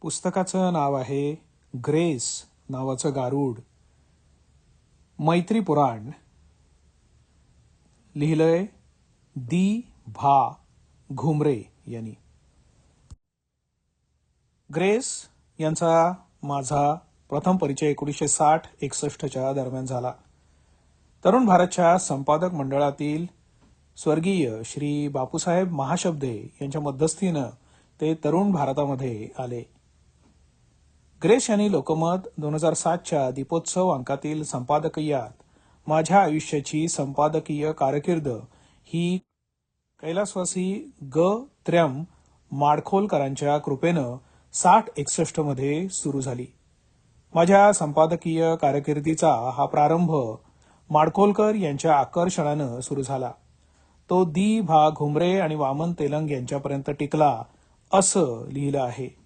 पुस्तकाचं नाव आहे ग्रेस नावाचं गारुड. मैत्री पुराण. लिहिलंय दी भा घुमरे यांनी. ग्रेस यांचा माझा प्रथम परिचय 1960-61 दरम्यान झाला. तरुण भारतच्या संपादक मंडळातील स्वर्गीय श्री बापूसाहेब महाशब्दे यांच्या मध्यस्थीनं ते तरुण भारतामध्ये आले. ग्रेस यांनी लोकमत 2007च्या दीपोत्सव अंकातील संपादकीयात माझ्या आयुष्याची संपादकीय कारकीर्द ही कैलासवासी ग त्र्यम माडखोलकरांच्या कृपेनं 60-61 मध्ये सुरू झाली. माझ्या संपादकीय कारकिर्दीचा हा प्रारंभ माडखोलकर यांच्या आकर्षणानं सुरू झाला. तो दी भा घुमरे आणि वामन तेलंग यांच्यापर्यंत टिकला असं लिहिलं आहे.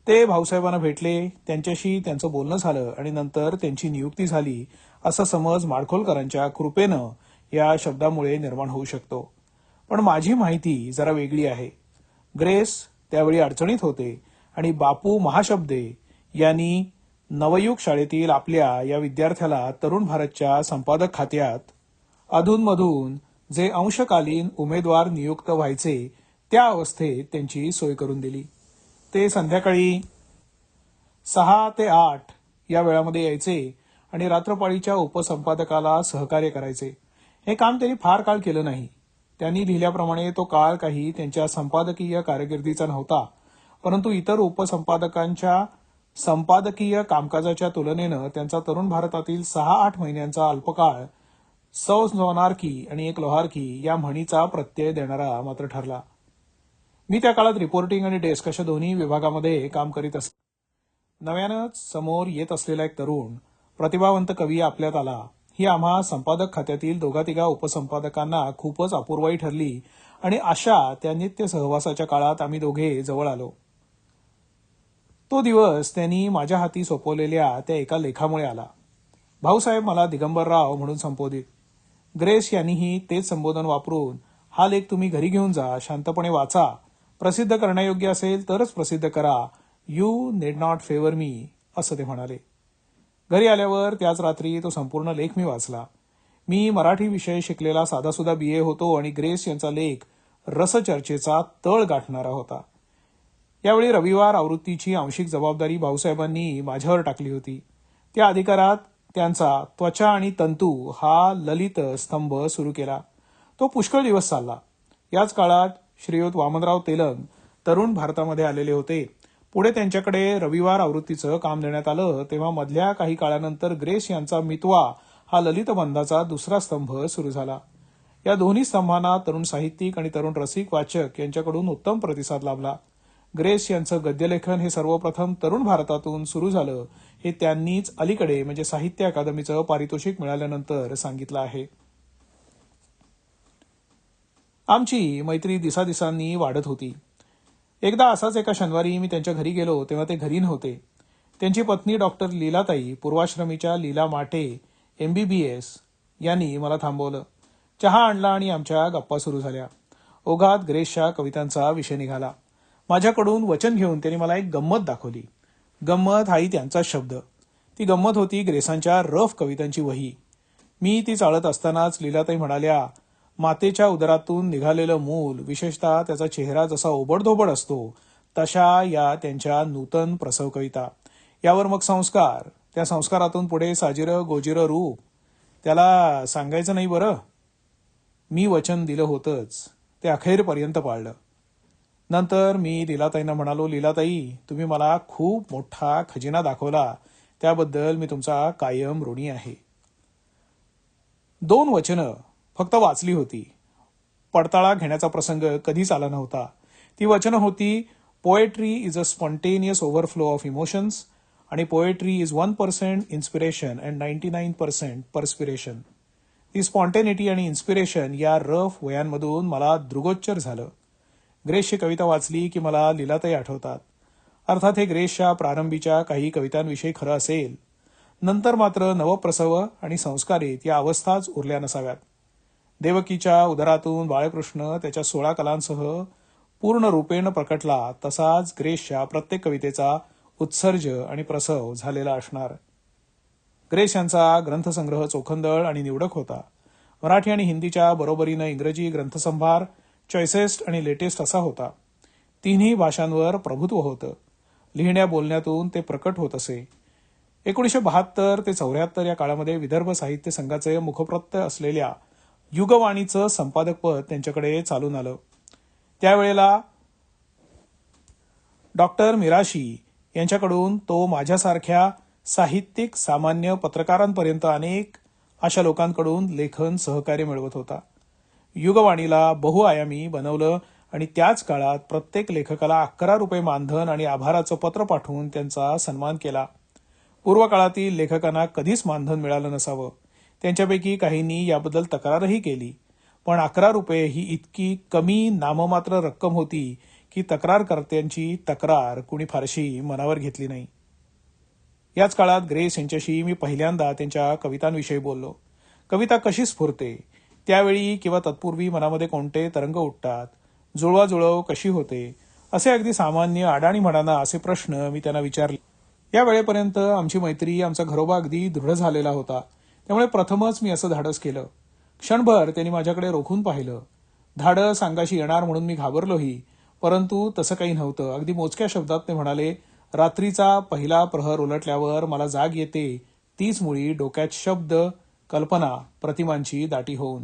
ते भाऊसाहेबांना भेटले, त्यांच्याशी त्यांचं बोलणं झालं आणि नंतर त्यांची नियुक्ती झाली असा समज माडखोलकरांच्या कृपेनं या शब्दामुळे निर्माण होऊ शकतो. पण माझी माहिती जरा वेगळी आहे. ग्रेस त्यावेळी अडचणीत होते आणि बापू महाशब्दे यांनी नवयुग शाळेतील आपल्या या विद्यार्थ्याला तरुण भारतच्या संपादक खात्यात अधूनमधून जे अंशकालीन उमेदवार नियुक्त व्हायचे त्या अवस्थेत त्यांची सोय करून दिली. ते संध्याकाळी 6 ते 8 या वेळामध्ये यायचे आणि रात्रपाळीच्या उपसंपादकाला सहकार्य करायचे. हे काम त्यांनी फार काळ केलं नाही. त्यांनी लिहिल्याप्रमाणे तो काळ काही त्यांच्या संपादकीय कारकिर्दीचा नव्हता, परंतु इतर उपसंपादकांच्या संपादकीय कामकाजाच्या तुलनेनं त्यांचा तरुण भारतातील 6-8 महिन्यांचा अल्पकाळ सौ सोनारकी आणि एक लोहारकी या म्हणीचा प्रत्यय देणारा मात्र ठरला. मी त्या काळात रिपोर्टिंग आणि डेस्क अशा दोन्ही विभागामध्ये काम करीत असे. नव्यानंच समोर येत असलेला एक तरुण प्रतिभावंत कवी आपल्यात आला ही आम्हा संपादक खात्यातील दोघा-तिघा उपसंपादकांना खूपच अपूर्वाई ठरली आणि अशा त्या नित्य सहवासाच्या काळात आम्ही दोघे जवळ आलो. तो दिवस त्यांनी माझ्या हाती सोपवलेल्या त्या एका लेखामुळे आला. भाऊसाहेब मला दिगंबरराव म्हणून संबोधित. ग्रेस यांनीही तेच संबोधन वापरून हा लेख तुम्ही घरी घेऊन जा, शांतपणे वाचा, प्रसिद्ध करण्यायोग्य असेल तरच प्रसिद्ध करा, यू नीड नॉट फेवर मी असं ते म्हणाले. घरी आल्यावर त्याच रात्री तो संपूर्ण लेख मी वाचला. मी मराठी विषय शिकलेला साधासुधा BA होतो आणि ग्रेस यांचा लेख रसचर्चेचा तळ गाठणारा होता. यावेळी रविवार आवृत्तीची आंशिक जबाबदारी भाऊसाहेबांनी माझ्यावर टाकली होती. त्या अधिकारात त्यांचा त्वचा आणि तंतू हा ललित स्तंभ सुरू केला. तो पुष्कळ दिवस चालला. याच काळात श्रीयुत वामनराव तेलंग तरुण भारतामध्ये आलेले होते. पुढे त्यांच्याकडे रविवार आवृत्तीचं काम देण्यात आलं तेव्हा मधल्या काही काळानंतर ग्रेस यांचा मितवा हा ललित बंधाचा दुसरा स्तंभ सुरू झाला. या दोन्ही स्तंभांना तरुण साहित्यिक आणि तरुण रसिक वाचक यांच्याकडून उत्तम प्रतिसाद लाभला. ग्रेस यांचं गद्यलेखन हे सर्वप्रथम तरुण भारतातून सुरू झालं हे त्यांनीच अलीकडे म्हणजे साहित्य अकादमीचं पारितोषिक मिळाल्यानंतर सांगितलं आहे. आमची मैत्री दिसादिसांनी वाढत होती. एकदा असाच एका शनिवारी मी त्यांच्या घरी गेलो तेव्हा ते घरी नव्हते. त्यांची पत्नी डॉक्टर लीलाताई पूर्वाश्रमीच्या लीला माटे MBBS यांनी मला थांबवलं. चहा आणला आणि आमच्या गप्पा सुरू झाल्या. ओघात ग्रेसच्या कवितांचा विषय निघाला. माझ्याकडून वचन घेऊन त्यांनी मला एक गंमत दाखवली. गंमत हाही त्यांचाच शब्द. ती गंमत होती ग्रेसांच्या रफ कवितांची वही. मी ती चाळत असतानाच लीलाताई म्हणाल्या, मातेच्या उदरातून निघालेलं मूल, विशेषतः त्याचा चेहरा जसा ओबडधोबड असतो तशा या त्यांच्या नूतन प्रसव कविता. यावर मग संस्कार, त्या संस्कारातून पुढे साजिरं गोजिरं रूप. त्याला सांगायचं नाही बरं. मी वचन दिलं होतंच, ते अखेरपर्यंत पाळलं. नंतर मी लीलाताईंना म्हणालो, लीलाताई तुम्ही मला खूप मोठा खजिना दाखवला, त्याबद्दल मी तुमचा कायम ऋणी आहे. 2 वचनं फक्त वाचली होती. पडताळा घेण्याचा प्रसंग कधीच आला नव्हता. ती वचनं होती, poetry is a spontaneous overflow of emotions आणि poetry is 1% inspiration and 99% perspiration. ती स्पॉन्टेनिटी आणि इन्स्पिरेशन या रफ वयांमधून मला दृगोच्चर झालं. ग्रेसची कविता वाचली की मला लीलाताई आठवतात. अर्थात हे ग्रेसच्या प्रारंभीच्या काही कवितांविषयी खरं असेल. नंतर मात्र नवप्रसव आणि संस्कारित या अवस्थाच उरल्या नसाव्यात. देवकीच्या उदरातून बाळकृष्ण त्याच्या 16 कलांसह पूर्ण रूपेण प्रकटला तसाच ग्रेसच्या प्रत्येक कवितेचा उत्सर्ज आणि प्रसव झालेला असणार. ग्रेस यांचा ग्रंथसंग्रह चोखंदळ आणि निवडक होता. मराठी आणि हिंदीच्या बरोबरीनं इंग्रजी ग्रंथसंभार चॉईसेस्ट आणि लेटेस्ट असा होता. तिन्ही भाषांवर प्रभुत्व होतं. लिहिण्या बोलण्यातून ते प्रकट होत असे. 1972 ते 74 या काळामध्ये विदर्भ साहित्य संघाचे मुखपत्र असलेल्या युगवाणीचं संपादकपद त्यांच्याकडे चालून आलं. त्यावेळेला डॉक्टर मिराशी यांच्याकडून तो माझ्यासारख्या साहित्यिक सामान्य पत्रकारांपर्यंत अनेक अशा लोकांकडून लेखन सहकार्य मिळवत होता. युगवाणीला बहुआयामी बनवलं आणि त्याच काळात प्रत्येक लेखकाला 11 रुपये मानधन आणि आभाराचं पत्र पाठवून त्यांचा सन्मान केला. पूर्व काळातील लेखकांना कधीच मानधन मिळालं नसावं. त्यांच्यापैकी काहींनी याबद्दल तक्रारही केली. पण 11 रुपये ही इतकी कमी नाममात्र रक्कम होती की तक्रारकर्त्यांची तक्रार कुणी फारशी मनावर घेतली नाही. याच काळात ग्रेस यांच्याशी मी पहिल्यांदा त्यांच्या कवितांविषयी बोललो. कविता कशी स्फुरते, त्यावेळी किंवा तत्पूर्वी मनामध्ये कोणते तरंग उठतात, जुळवाजुळव कशी होते, असे अगदी सामान्य अडाणी म्हणाना असे प्रश्न मी त्यांना विचारले. या वेळेपर्यंत आमची मैत्री, आमचा घरोबा अगदी दृढ झालेला होता. त्यामुळे प्रथमच मी असं धाडस केलं. क्षणभर त्यांनी माझ्याकडे रोखून पाहिलं. धाडस अंगाशी येणार म्हणून मी घाबरलोही, परंतु तसं काही नव्हतं. अगदी मोजक्या शब्दात ते म्हणाले, रात्रीचा पहिला प्रहर उलटल्यावर मला जाग येते तीच मुळी डोक्यात शब्द, कल्पना, प्रतिमांची दाटी होऊन.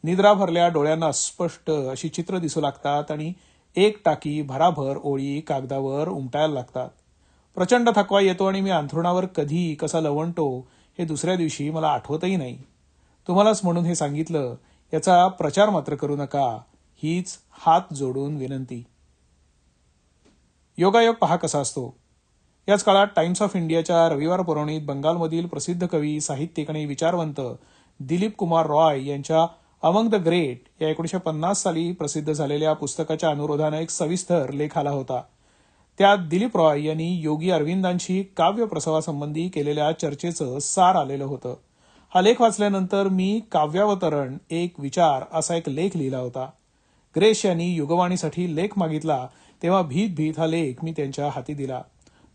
निद्रा भरल्या डोळ्यांना अस्पष्ट अशी चित्र दिसू लागतात आणि एक टाकी भराभर ओळी कागदावर उमटायला लागतात. प्रचंड थकवा येतो आणि मी अंथरुणावर कधी कसा लवणतो हे दुसऱ्या दिवशी मला आठवतही नाही. तुम्हालाच म्हणून हे सांगितलं, याचा प्रचार मात्र करू नका, हीच हात जोडून विनंती. योगायोग पहा कसा असतो. याच काळात टाइम्स ऑफ इंडियाच्या रविवार पुरवणीत बंगालमधील प्रसिद्ध कवी, साहित्यिक आणि विचारवंत दिलीप कुमार रॉय यांच्या अमंग द ग्रेट या 1950 साली प्रसिद्ध झालेल्या पुस्तकाच्या अनुरोधाने एक सविस्तर लेख आला होता. त्यात दिलीप रॉय यांनी योगी अरविंदांशी काव्य प्रसवासंबंधी केलेल्या चर्चेचं सार आलेलं होतं. हा लेख वाचल्यानंतर मी काव्यावतरण एक विचार असा एक लेख लिहिला होता. ग्रेस यांनी युगवाणीसाठी लेख मागितला तेव्हा भीत भीत हा लेख मी त्यांच्या हाती दिला.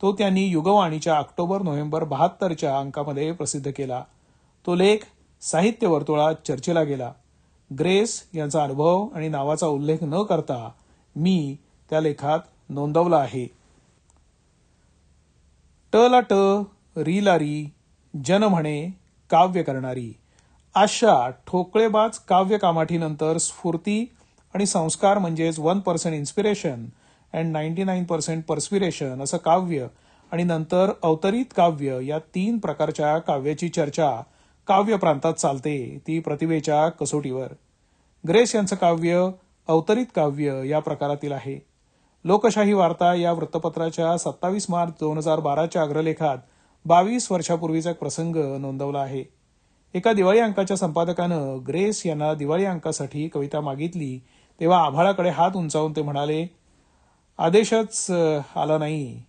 तो त्यांनी युगवाणीच्या ऑक्टोबर-नोव्हेंबर 72च्या अंकामध्ये प्रसिद्ध केला. तो लेख साहित्य वर्तुळात चर्चेला गेला. ग्रेस यांचा अनुभव आणि नावाचा उल्लेख न करता मी त्या लेखात नोंदवला आहे. ट ला ट, री ला री, जन म्हणे काव्य करणारी, अशा ठोकळेबाज काव्य कामाठीनंतर स्फूर्ती आणि संस्कार म्हणजेच 1% इन्स्पिरेशन अँड 99% पर्स्पिरेशन असं काव्य आणि नंतर अवतरित काव्य या 3 प्रकारच्या काव्याची चर्चा काव्य प्रांतात चालते, ती प्रतिभेच्या कसोटीवर. ग्रेस यांचं काव्य अवतरित काव्य या प्रकारातील आहे. लोकशाही वार्ता या वृत्तपत्राच्या 27 मार्च 2012च्या अग्रलेखात 22 वर्षापूर्वीचा एक प्रसंग नोंदवला आहे. एका दिवाळी अंकाच्या संपादकानं ग्रेस यांना दिवाळी अंकासाठी कविता मागितली तेव्हा आभाळाकडे हात उंचावून ते म्हणाले, आदेशच आला नाही,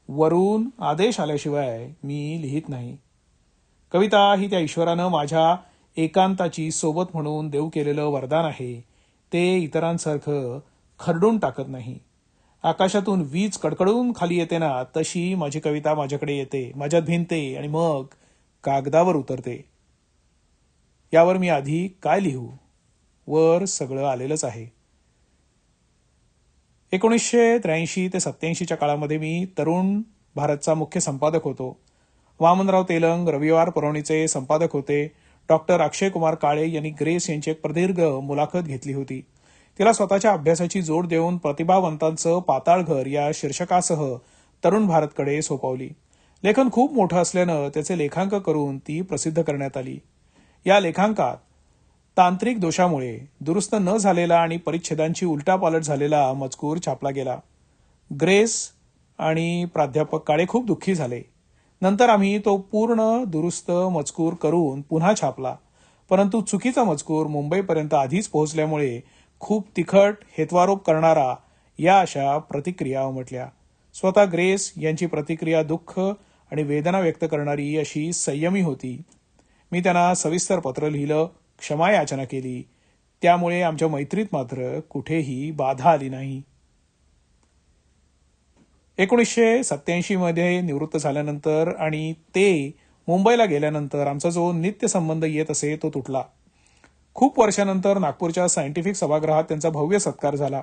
वरून आदेश आल्याशिवाय मी लिहित नाही. कविता ही त्या ईश्वरानं माझ्या एकांताची सोबत म्हणून देऊ केलेलं वरदान आहे. ते इतरांसारखं खरडून टाकत नाही. आकाशातून वीज कडकडून खाली येते ना, तशी माझी कविता माझ्याकडे येते, माझ्यात भिनते आणि मग कागदावर उतरते. यावर मी आधी काय लिहू? वर सगळं आलेलंच आहे. 1983 ते 87च्या काळामध्ये मी तरुण भारतचा मुख्य संपादक होतो. वामनराव तेलंग रविवार पुरवणीचे संपादक होते. डॉक्टर अक्षय कुमार काळे यांनी ग्रेस यांची एक प्रदीर्घ मुलाखत घेतली होती. तिला स्वतःच्या अभ्यासाची जोड देऊन प्रतिभावंतांचं पाताळघर या शीर्षकासह तरुण भारतकडे सोपवली. लेखन खूप मोठं असल्यानं त्याचे लेखांक करून ती प्रसिद्ध करण्यात आली. या लेखांकात तांत्रिक दोषामुळे दुरुस्त न झालेला आणि परिच्छेदांची उलटापालट झालेला मजकूर छापला गेला. ग्रेस आणि प्राध्यापक काळे खूप दुःखी झाले. नंतर आम्ही तो पूर्ण दुरुस्त मजकूर करून पुन्हा छापला, परंतु चुकीचा मजकूर मुंबईपर्यंत आधीच पोहोचल्यामुळे खूप तिखट हेतवारोप करणारा या अशा प्रतिक्रिया उमटल्या. स्वतः ग्रेस यांची प्रतिक्रिया दुःख आणि वेदना व्यक्त करणारी अशी संयमी होती. मी त्यांना सविस्तर पत्र लिहिलं, क्षमा याचना केली. त्यामुळे आमच्या मैत्रीत मात्र कुठेही बाधा आली नाही. 1987 मध्ये निवृत्त झाल्यानंतर आणि ते मुंबईला गेल्यानंतर आमचा जो नित्य संबंध येत असे तो तुटला. खूप वर्षानंतर नागपूरच्या सायंटिफिक सभागृहात त्यांचा भव्य सत्कार झाला.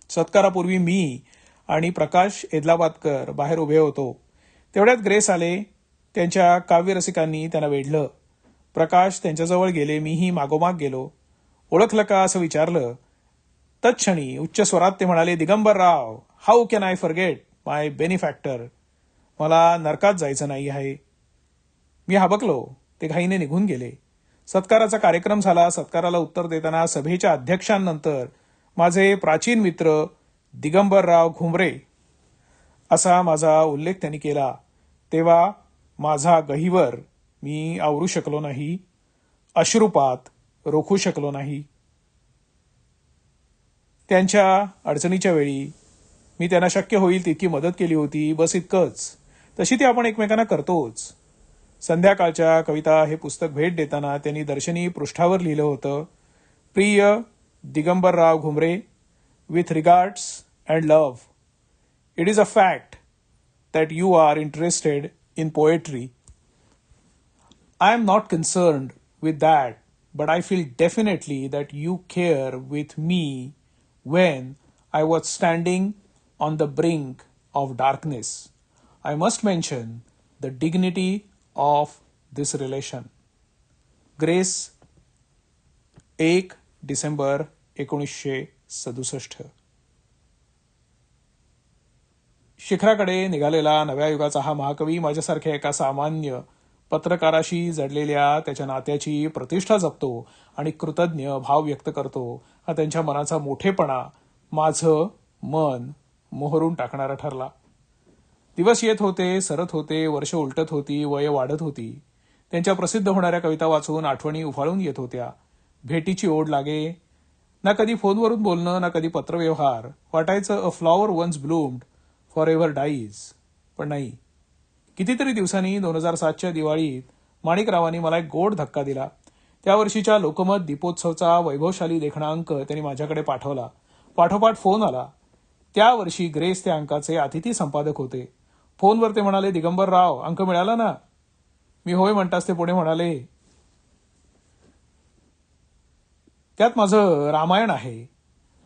सत्कारापूर्वी मी आणि प्रकाश एदलाबादकर बाहेर उभे होतो. तेवढ्यात ग्रेस आले. त्यांच्या काव्यरसिकांनी त्यांना वेढलं. प्रकाश त्यांच्याजवळ गेले. मीही मागोमाग गेलो. ओळखलं का असं विचारलं. तत्क्षणी उच्च स्वरात ते म्हणाले, Digambarrao, how can I forget my benefactor. मला नरकात जायचं नाही आहे. मी हाबकलो. ते घाईने निघून गेले. सत्काराचा कार्यक्रम झाला. सत्काराला उत्तर देताना सभेच्या अध्यक्षांनंतर माझे प्राचीन मित्र दिगंबरराव घुमरे असा माझा उल्लेख त्यांनी केला. तेव्हा माझा गहिवर मी आवरू शकलो नाही. अश्रुपात रोखू शकलो नाही. त्यांच्या अडचणीच्या वेळी मी त्यांना शक्य होईल तितकी मदत केली होती. बस इतकंच. तशी ती आपण एकमेकांना करतोच. संध्याकाळच्या कविता हे पुस्तक भेट देताना त्यांनी दर्शनी पृष्ठावर लिहिलं होतं, प्रिय Digambarrao Ghumare, with regards and love. It is a fact that you are interested in poetry. I am not concerned with that, but I feel definitely that you care with me when I was standing on the brink of darkness. I must mention the dignity of this relation. Grace, 1 December 1967. शिखराकडे निघालेला नव्या युगाचा हा महाकवी माझ्यासारख्या एका सामान्य पत्रकाराशी जडलेल्या त्याच्या नात्याची प्रतिष्ठा जपतो आणि कृतज्ञ भाव व्यक्त करतो. हा त्यांच्या मनाचा मोठेपणा माझं मन मोहरून टाकणारा ठरला. दिवस येत होते, सरत होते, वर्ष उलटत होती, वय वाढत होती. त्यांच्या प्रसिद्ध होणाऱ्या कविता वाचून आठवणी उफाळून येत होत्या. भेटीची ओढ लागे. ना कधी फोनवरून बोलणं, ना कधी पत्रव्यवहार. वाटायचं a flower once bloomed for ever dies. पण नाही. कितीतरी दिवसांनी 2007च्या दिवाळीत माणिकरावांनी मला एक गोड धक्का दिला. त्या वर्षीच्या लोकमत दीपोत्सवचा वैभवशाली देखणा अंक त्यांनी माझ्याकडे पाठवला. पाठोपाठ फोन आला. त्या वर्षी ग्रेस त्या अंकाचे अतिथी संपादक होते. फोनवर ते म्हणाले, दिगंबरराव, अंक मिळाला ना? मी होय म्हणताच ते पुढे म्हणाले, त्यात माझं रामायण आहे.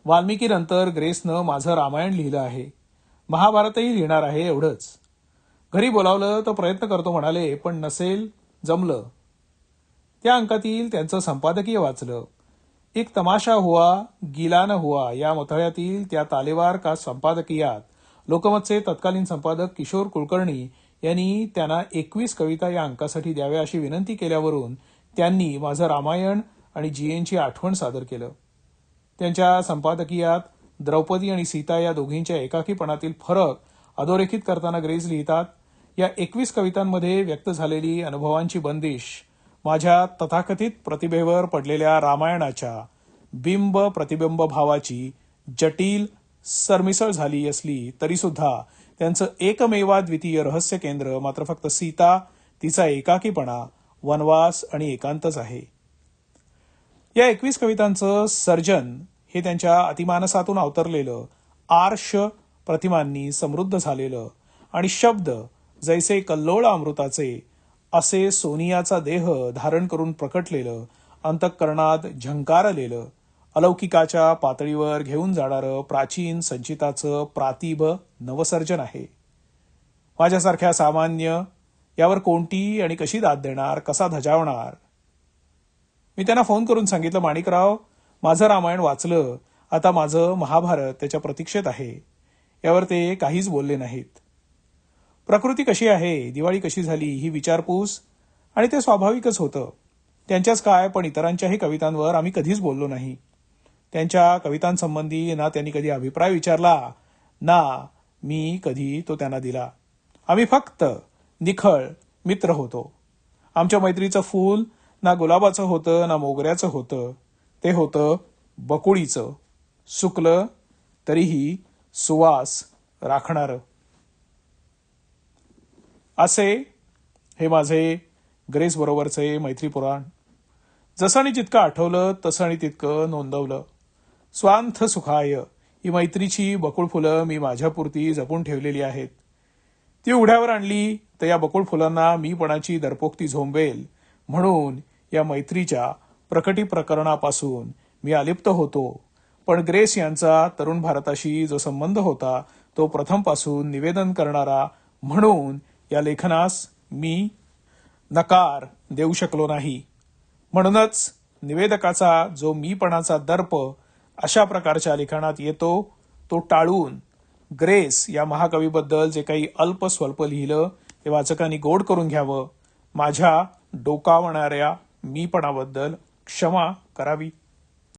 वाल्मिकीनंतर ग्रेसनं माझं रामायण लिहिलं आहे. महाभारतही लिहिणार आहे, एवढंच. घरी बोलावलं तर प्रयत्न करतो म्हणाले, पण नसेल जमलं. त्या अंकातील त्यांचं संपादकीय वाचलं. एक तमाशा हुआ गिला न हुआ या मथळ्यातील त्या तालेवार का संपादकीयात लोकमतचे तत्कालीन संपादक किशोर कुलकर्णी यांनी त्यांना 21 कविता या अंकासाठी द्याव्या अशी विनंती केल्यावरून त्यांनी माझं रामायण आणि जीएनची आठवण सादर केलं. त्यांच्या संपादकीयात द्रौपदी आणि सीता या दोघींच्या एकाकीपणातील फरक अधोरेखित करताना ग्रेस लिहितात, या 21 कवितांमध्ये व्यक्त झालेली अनुभवांची बंदिश माझ्या तथाकथित प्रतिभेवर पडलेल्या रामायणाच्या बिंब प्रतिबिंब भावाची जटिल सरमिसळ झाली असली तरीसुद्धा त्यांचं एकमेवाद्वितीय रहस्य केंद्र मात्र फक्त सीता, तिचा एकाकीपणा, वनवास आणि एकांतच आहे. या 21 कवितांचं सर्जन हे त्यांच्या अतिमानसातून अवतरलेलं, आर्ष प्रतिमांनी समृद्ध झालेलं आणि शब्द जैसे कल्लोळ अमृताचे असे सोनियाचा देह धारण करून प्रकटलेलं, अंतःकरणात झंकारलेलं, अलौकिकाच्या पातळीवर घेऊन जाणारं प्राचीन संचिताचं प्रातिभ नवसर्जन आहे. माझ्यासारख्या सामान्य यावर कोणती आणि कशी दाद देणार, कसा धजावणार? मी त्यांना फोन करून सांगितलं, माणिकराव, माझं रामायण वाचलं. आता माझं महाभारत त्याच्या प्रतीक्षेत आहे. यावर ते काहीच बोलले नाहीत. प्रकृती कशी आहे, दिवाळी कशी झाली ही विचारपूस आणि ते स्वाभाविकच होतं. त्यांच्याच काय, पण इतरांच्याही कवितांवर आम्ही कधीच बोललो नाही. त्यांच्या कवितांसंबंधी ना त्यांनी कधी अभिप्राय विचारला, ना मी कधी तो त्यांना दिला. आम्ही फक्त निखळ मित्र होतो. आमच्या मैत्रीचं फूल ना गुलाबाचं होतं, ना मोगऱ्याचं होतं. ते होतं बकुळीचं, सुकलं तरीही सुवास राखणारं. असे हे माझे ग्रेस बरोबरचे मैत्रीपुराण. जसं आणि जितकं आठवलं तसं आणि तितकं नोंदवलं. स्वांथ सुखाय ही मैत्रीची बकुळ फुलं मी माझ्यापुरती जपून ठेवलेली आहेत. ती उघड्यावर आणली तर या बकुळ फुलांना मीपणाची दरपोक्ती झोंबेल म्हणून या मैत्रीच्या प्रकटी प्रकरणापासून मी अलिप्त होतो. पण ग्रेस यांचा तरुण भारताशी जो संबंध होता तो प्रथमपासून निवेदन करणारा म्हणून या लेखनास मी नकार देऊ शकलो नाही. म्हणूनच निवेदकाचा जो मीपणाचा दर्प अशा प्रकारच्या लिखाणात येतो तो टाळून ग्रेस या महाकवीबद्दल जे काही अल्प स्वल्प लिहिलं ते वाचकांनी गोड करून घ्यावं. माझ्या डोकावणाऱ्या मीपणाबद्दल क्षमा करावी.